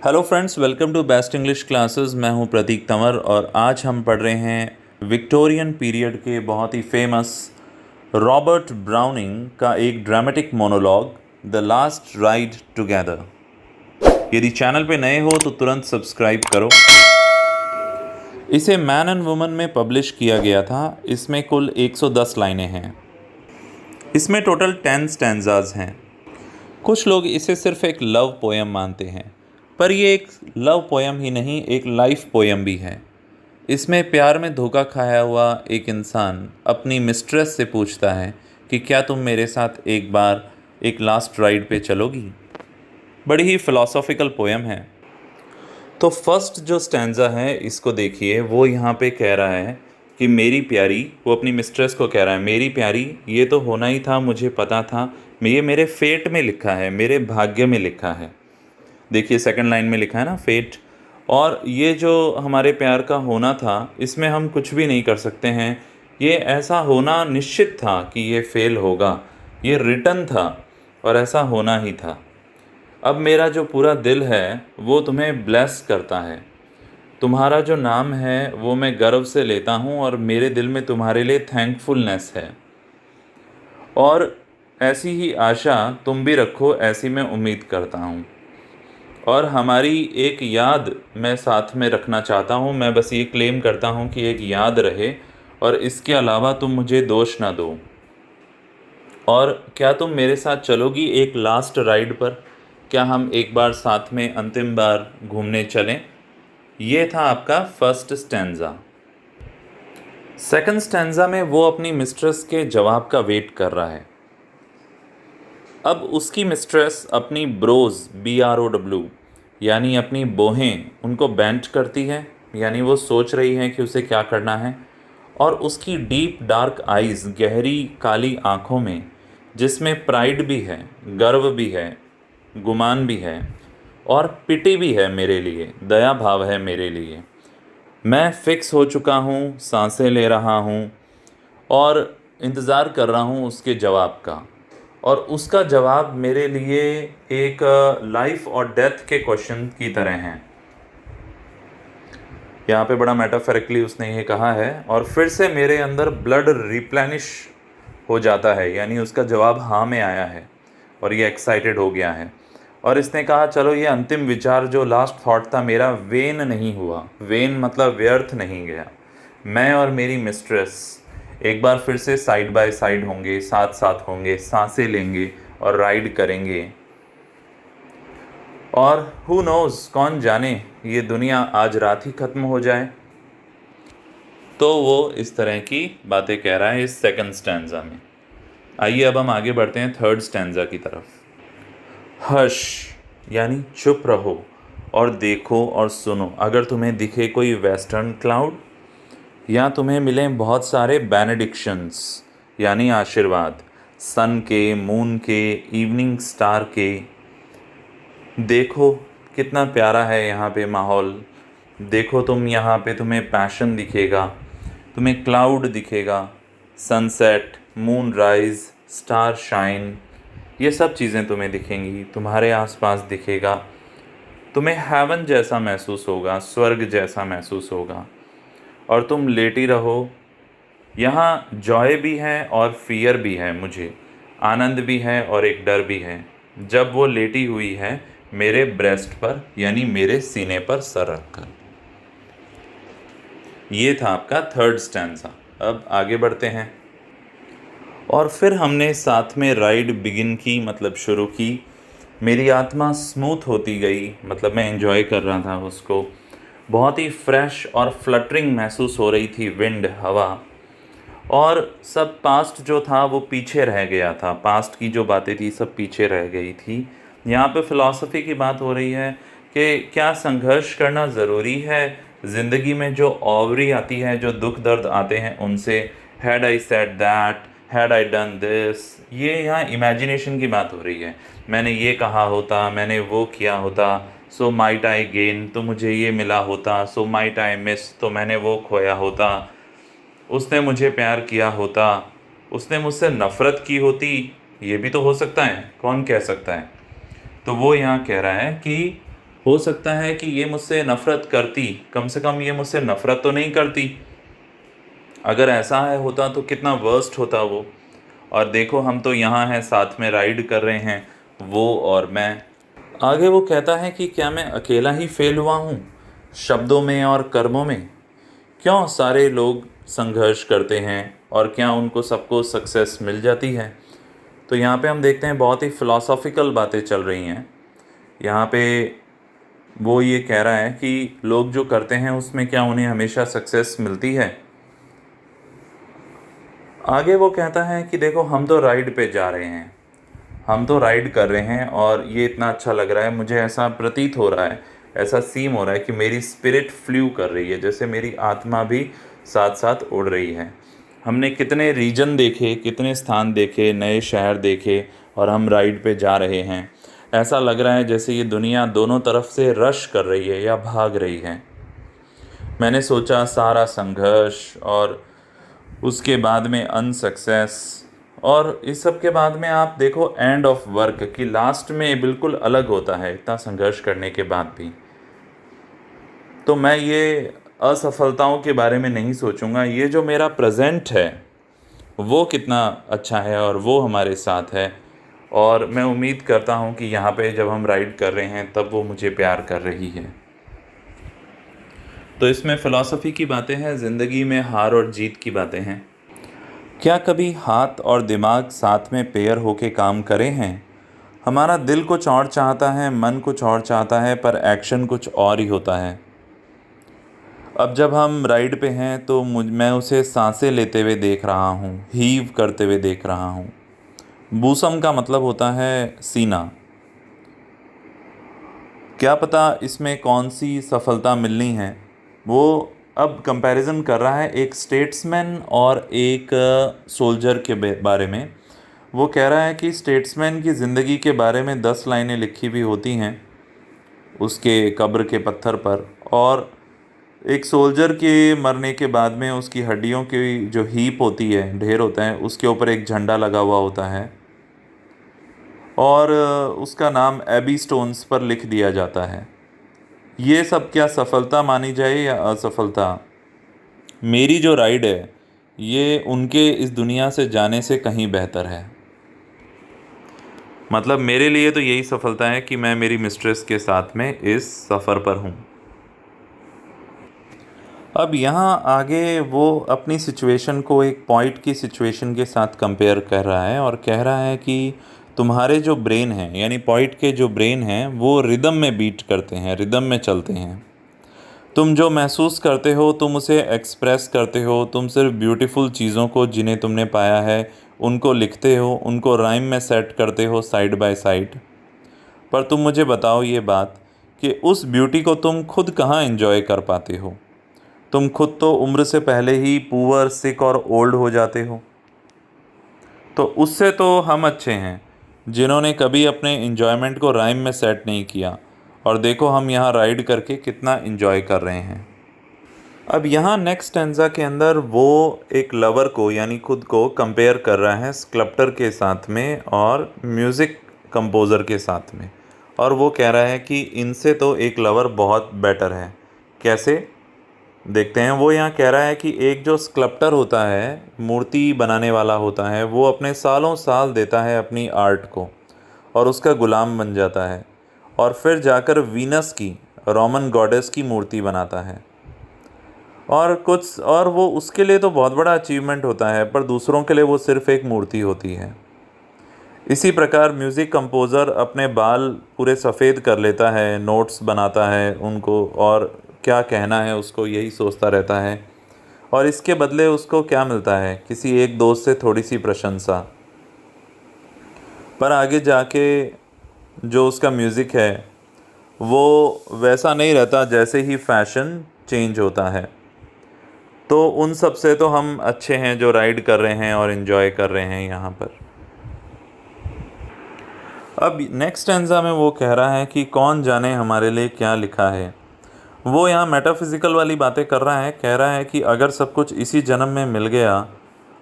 Hello friends, welcome to best English classes. मैं हूं प्रतीक तंवर और आज हम पढ़ रहे हैं विक्टोरियन पीरियड के बहुत ही फेमस रॉबर्ट ब्राउनिंग का एक dramatic monologue the last ride together. यदि चैनल पे नए हो तो तुरंत सब्सक्राइब करो। इसे मैन एंड वुमन में पब्लिश किया गया था। इसमें कुल 110 लाइनें हैं। इसमें टोटल 10 स्टैंजाज हैं। कुछ लोग इसे सिर्फ एक लव पोएम मानते हैं, पर ये एक लव पोएम ही नहीं, एक लाइफ पोएम भी है। इसमें प्यार में धोखा खाया हुआ एक इंसान अपनी मिस्ट्रेस से पूछता है कि क्या तुम मेरे साथ एक बार एक लास्ट राइड पे चलोगी। बड़ी ही फिलॉसॉफिकल पोएम है। तो फर्स्ट जो स्टैंजा है इसको देखिए। वो यहाँ पे कह रहा है कि मेरी प्यारी, वो अपनी मिस्ट्रेस को कह रहा है, मेरी प्यारी ये तो होना ही था, मुझे पता था, ये मेरे फेट में लिखा है, मेरे भाग्य में लिखा है। देखिए सेकंड लाइन में लिखा है ना, फेट। और ये जो हमारे प्यार का होना था, इसमें हम कुछ भी नहीं कर सकते हैं। ये ऐसा होना निश्चित था कि ये फेल होगा, ये रिटर्न था और ऐसा होना ही था। अब मेरा जो पूरा दिल है वो तुम्हें ब्लेस करता है। तुम्हारा जो नाम है वो मैं गर्व से लेता हूँ और मेरे दिल में तुम्हारे लिए थैंकफुलनेस है। और ऐसी ही आशा तुम भी रखो, ऐसी मैं उम्मीद करता हूँ। और हमारी एक याद मैं साथ में रखना चाहता हूँ। मैं बस ये क्लेम करता हूँ कि एक याद रहे और इसके अलावा तुम मुझे दोष ना दो। और क्या तुम मेरे साथ चलोगी एक लास्ट राइड पर? क्या हम एक बार साथ में अंतिम बार घूमने चलें? ये था आपका फर्स्ट स्टैंजा। सेकंड स्टैंजा में वो अपनी मिस्ट्रेस के जवाब का वेट कर रहा है। अब उसकी मिस्ट्रेस अपनी ब्रोज BROW यानी अपनी बोहें उनको बेंट करती है, यानी वो सोच रही है कि उसे क्या करना है। और उसकी डीप डार्क आइज़, गहरी काली आँखों में, जिसमें प्राइड भी है, गर्व भी है, गुमान भी है और पिटी भी है मेरे लिए, दया भाव है मेरे लिए। मैं फ़िक्स हो चुका हूँ, सांसें ले रहा हूँ और इंतज़ार कर रहा हूँ उसके जवाब का। और उसका जवाब मेरे लिए एक लाइफ और डेथ के क्वेश्चन की तरह हैं। यहाँ पे बड़ा मेटाफोरिकली उसने ये कहा है। और फिर से मेरे अंदर ब्लड रिप्लेनिश हो जाता है, यानी उसका जवाब हाँ में आया है और ये एक्साइटेड हो गया है। और इसने कहा चलो ये अंतिम विचार जो लास्ट थॉट था मेरा, वेन नहीं हुआ। वेन मतलब व्यर्थ नहीं गया। मैं और मेरी मिस्ट्रेस एक बार फिर से साइड बाय साइड होंगे, साथ साथ होंगे, सांसें लेंगे और राइड करेंगे। और हु नोज़, कौन जाने, ये दुनिया आज रात ही ख़त्म हो जाए। तो वो इस तरह की बातें कह रहा है इस सेकंड स्टैंजा में। आइए अब हम आगे बढ़ते हैं थर्ड स्टैंजा की तरफ। हश यानी चुप रहो और देखो और सुनो। अगर तुम्हें दिखे कोई वेस्टर्न क्लाउड या तुम्हें मिलें बहुत सारे बेनेडिक्शंस यानी आशीर्वाद, सन के, मून के, इवनिंग स्टार के, देखो कितना प्यारा है यहाँ पे माहौल। देखो तुम यहाँ पे, तुम्हें पैशन दिखेगा, तुम्हें क्लाउड दिखेगा, sunset, moon rise, star shine, ये सब चीज़ें तुम्हें दिखेंगी, तुम्हारे आसपास दिखेगा। तुम्हें हेवन जैसा महसूस होगा, स्वर्ग जैसा महसूस होगा। और तुम लेटी रहो। यहाँ जॉय भी है और फियर भी है, मुझे आनंद भी है और एक डर भी है जब वो लेटी हुई है मेरे ब्रेस्ट पर, यानी मेरे सीने पर सर रखकर। ये था आपका थर्ड स्टैंजा। अब आगे बढ़ते हैं। और फिर हमने साथ में राइड बिगिन की, मतलब शुरू की। मेरी आत्मा स्मूथ होती गई, मतलब मैं एंजॉय कर रहा था उसको। बहुत ही फ्रेश और फ्लटरिंग महसूस हो रही थी विंड, हवा। और सब पास्ट जो था वो पीछे रह गया था। पास्ट की जो बातें थी सब पीछे रह गई थी। यहाँ पे फ़िलॉसफ़ी की बात हो रही है कि क्या संघर्ष करना ज़रूरी है ज़िंदगी में। जो ऑवरी आती है, जो दुख दर्द आते हैं उनसे, had I said that, had I done this, ये यहाँ इमेजिनेशन की बात हो रही है। मैंने ये कहा होता, मैंने वो किया होता, सो माइट आई गेन, तो मुझे ये मिला होता, सो माइट आई मिस, तो मैंने वो खोया होता। उसने मुझे प्यार किया होता, उसने मुझसे नफ़रत की होती, ये भी तो हो सकता है, कौन कह सकता है। तो वो यहाँ कह रहा है कि हो सकता है कि ये मुझसे नफ़रत करती, कम से कम ये मुझसे नफ़रत तो नहीं करती। अगर ऐसा है होता तो कितना वर्स्ट होता वो। और देखो हम तो यहाँ हैं, साथ में राइड कर रहे हैं, वो और मैं। आगे वो कहता है कि क्या मैं अकेला ही फेल हुआ हूँ शब्दों में और कर्मों में? क्यों सारे लोग संघर्ष करते हैं और क्या उनको सबको सक्सेस मिल जाती है? तो यहाँ पे हम देखते हैं बहुत ही फ़िलासफ़िकल बातें चल रही हैं। यहाँ पे वो ये कह रहा है कि लोग जो करते हैं उसमें क्या उन्हें हमेशा सक्सेस मिलती है? आगे वो कहता है कि देखो हम तो राइड पे जा रहे हैं, हम तो राइड कर रहे हैं और ये इतना अच्छा लग रहा है, मुझे ऐसा प्रतीत हो रहा है, ऐसा सीम हो रहा है कि मेरी स्पिरिट फ्लू कर रही है, जैसे मेरी आत्मा भी साथ साथ उड़ रही है। हमने कितने रीजन देखे, कितने स्थान देखे, नए शहर देखे और हम राइड पे जा रहे हैं। ऐसा लग रहा है जैसे ये दुनिया दोनों तरफ से रश कर रही है या भाग रही है। मैंने सोचा सारा संघर्ष और उसके बाद में अनसक्सेस और इस सब के बाद में आप देखो एंड ऑफ वर्क की लास्ट में बिल्कुल अलग होता है, इतना संघर्ष करने के बाद भी। तो मैं ये असफलताओं के बारे में नहीं सोचूंगा, ये जो मेरा प्रेजेंट है वो कितना अच्छा है और वो हमारे साथ है। और मैं उम्मीद करता हूँ कि यहाँ पे जब हम राइड कर रहे हैं तब वो मुझे प्यार कर रही है। तो इसमें फ़िलासफ़ी की बातें हैं, ज़िंदगी में हार और जीत की बातें हैं। क्या कभी हाथ और दिमाग साथ में पेयर होके काम करे हैं? हमारा दिल कुछ और चाहता है, मन कुछ और चाहता है, पर एक्शन कुछ और ही होता है। अब जब हम राइड पे हैं तो मैं उसे सांसें लेते हुए देख रहा हूँ, हीव करते हुए देख रहा हूँ। बूसम का मतलब होता है सीना। क्या पता इसमें कौन सी सफलता मिलनी है। वो अब कंपैरिजन कर रहा है एक स्टेट्समैन और एक सोल्जर के बारे में। वो कह रहा है कि स्टेट्समैन की ज़िंदगी के बारे में 10 लाइनें लिखी हुई होती हैं उसके कब्र के पत्थर पर, और एक सोल्जर के मरने के बाद में उसकी हड्डियों की जो हीप होती है, ढेर होता है, उसके ऊपर एक झंडा लगा हुआ होता है और उसका नाम एबी स्टोन्स पर लिख दिया जाता है। ये सब क्या सफलता मानी जाए या असफलता? मेरी जो राइड है ये उनके इस दुनिया से जाने से कहीं बेहतर है। मतलब मेरे लिए तो यही सफलता है कि मैं मेरी मिस्ट्रेस के साथ में इस सफ़र पर हूँ। अब यहाँ आगे वो अपनी सिचुएशन को एक पॉइंट की सिचुएशन के साथ कंपेयर कर रहा है और कह रहा है कि तुम्हारे जो ब्रेन हैं, यानी पॉइंट के जो ब्रेन हैं, वो रिदम में बीट करते हैं, रिदम में चलते हैं। तुम जो महसूस करते हो तुम उसे एक्सप्रेस करते हो। तुम सिर्फ ब्यूटीफुल चीज़ों को जिन्हें तुमने पाया है उनको लिखते हो, उनको राइम में सेट करते हो साइड बाय साइड। पर तुम मुझे बताओ ये बात कि उस ब्यूटी को तुम खुद कहाँ एंजॉय कर पाते हो? तुम खुद तो उम्र से पहले ही पुअर, सिक और ओल्ड हो जाते हो। तो उससे तो हम अच्छे हैं जिन्होंने कभी अपने इन्जॉयमेंट को राइम में सेट नहीं किया। और देखो हम यहाँ राइड करके कितना इन्जॉय कर रहे हैं। अब यहाँ नेक्स्ट स्टैंजा के अंदर वो एक लवर को, यानी खुद को कंपेयर कर रहा है स्कल्प्टर के साथ में और म्यूज़िक कंपोज़र के साथ में। और वो कह रहा है कि इनसे तो एक लवर बहुत बेटर है। कैसे? देखते हैं। वो यहाँ कह रहा है कि एक जो स्कल्प्टर होता है, मूर्ति बनाने वाला होता है, वो अपने सालों साल देता है अपनी आर्ट को और उसका गुलाम बन जाता है और फिर जाकर वीनस की, रोमन गॉडेस की मूर्ति बनाता है। और वो उसके लिए तो बहुत बड़ा अचीवमेंट होता है, पर दूसरों के लिए वो सिर्फ़ एक मूर्ति होती है। इसी प्रकार म्यूज़िक कंपोज़र अपने बाल पूरे सफ़ेद कर लेता है, नोट्स बनाता है उनको, और क्या कहना है उसको यही सोचता रहता है। और इसके बदले उसको क्या मिलता है? किसी एक दोस्त से थोड़ी सी प्रशंसा। पर आगे जाके जो उसका म्यूज़िक है वो वैसा नहीं रहता जैसे ही फैशन चेंज होता है। तो उन सब से तो हम अच्छे हैं जो राइड कर रहे हैं और इन्जॉय कर रहे हैं यहाँ पर। अब नेक्स्ट स्टैंजा में वो कह रहा है कि कौन जाने हमारे लिए क्या लिखा है। वो यहाँ मेटाफिज़िकल वाली बातें कर रहा है। कह रहा है कि अगर सब कुछ इसी जन्म में मिल गया,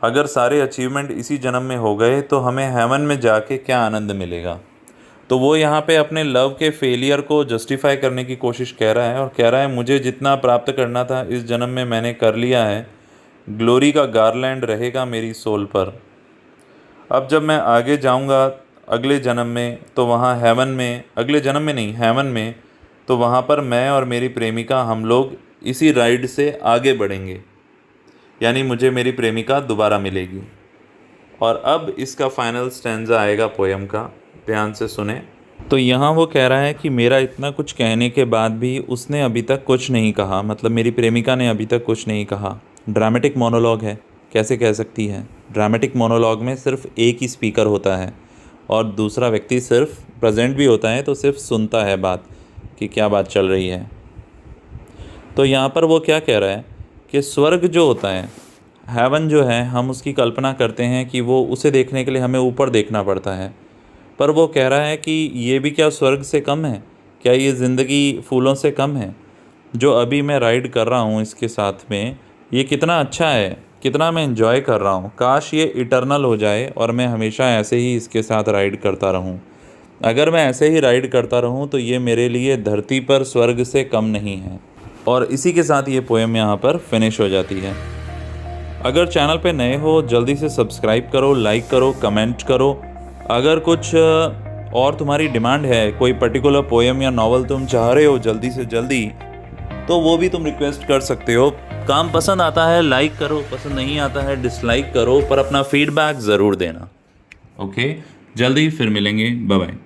अगर सारे अचीवमेंट इसी जन्म में हो गए, तो हमें हेवन में जाके क्या आनंद मिलेगा। तो वो यहाँ पे अपने लव के फेलियर को जस्टिफाई करने की कोशिश कह रहा है और कह रहा है मुझे जितना प्राप्त करना था इस जन्म में मैंने कर लिया है, ग्लोरी का गार्लैंड रहेगा मेरी सोल पर। अब जब मैं आगे जाऊंगा अगले जन्म में तो वहाँ हेवन में, अगले जन्म में नहीं हेवन में, तो वहाँ पर मैं और मेरी प्रेमिका हम लोग इसी राइड से आगे बढ़ेंगे, यानी मुझे मेरी प्रेमिका दोबारा मिलेगी। और अब इसका फाइनल स्टैंजा आएगा पोयम का, ध्यान से सुने। तो यहाँ वो कह रहा है कि मेरा इतना कुछ कहने के बाद भी उसने अभी तक कुछ नहीं कहा, मतलब मेरी प्रेमिका ने अभी तक कुछ नहीं कहा। ड्रामेटिक मोनोलॉग है, कैसे कह सकती है? ड्रामेटिक मोनोलॉग में सिर्फ एक ही स्पीकर होता है और दूसरा व्यक्ति सिर्फ प्रेजेंट भी होता है, तो सिर्फ सुनता है बात कि क्या बात चल रही है। तो यहाँ पर वो क्या कह रहा है कि स्वर्ग जो होता है, हेवन जो है, हम उसकी कल्पना करते हैं कि वो उसे देखने के लिए हमें ऊपर देखना पड़ता है, पर वो कह रहा है कि ये भी क्या स्वर्ग से कम है? क्या ये ज़िंदगी फूलों से कम है? जो अभी मैं राइड कर रहा हूँ इसके साथ में, ये कितना अच्छा है, कितना मैं एंजॉय कर रहा हूँ। काश ये इटर्नल हो जाए और मैं हमेशा ऐसे ही इसके साथ राइड करता रहूँ। अगर मैं ऐसे ही राइड करता रहूँ तो ये मेरे लिए धरती पर स्वर्ग से कम नहीं है। और इसी के साथ ये पोएम यहाँ पर फिनिश हो जाती है। अगर चैनल पे नए हो जल्दी से सब्सक्राइब करो, लाइक करो, कमेंट करो। अगर कुछ और तुम्हारी डिमांड है, कोई पर्टिकुलर पोएम या नॉवल तुम चाह रहे हो जल्दी से जल्दी, तो वो भी तुम रिक्वेस्ट कर सकते हो। काम पसंद आता है लाइक करो, पसंद नहीं आता है डिसलाइक करो, पर अपना फीडबैक ज़रूर देना। ओके, जल्दी फिर मिलेंगे, बाय बाय।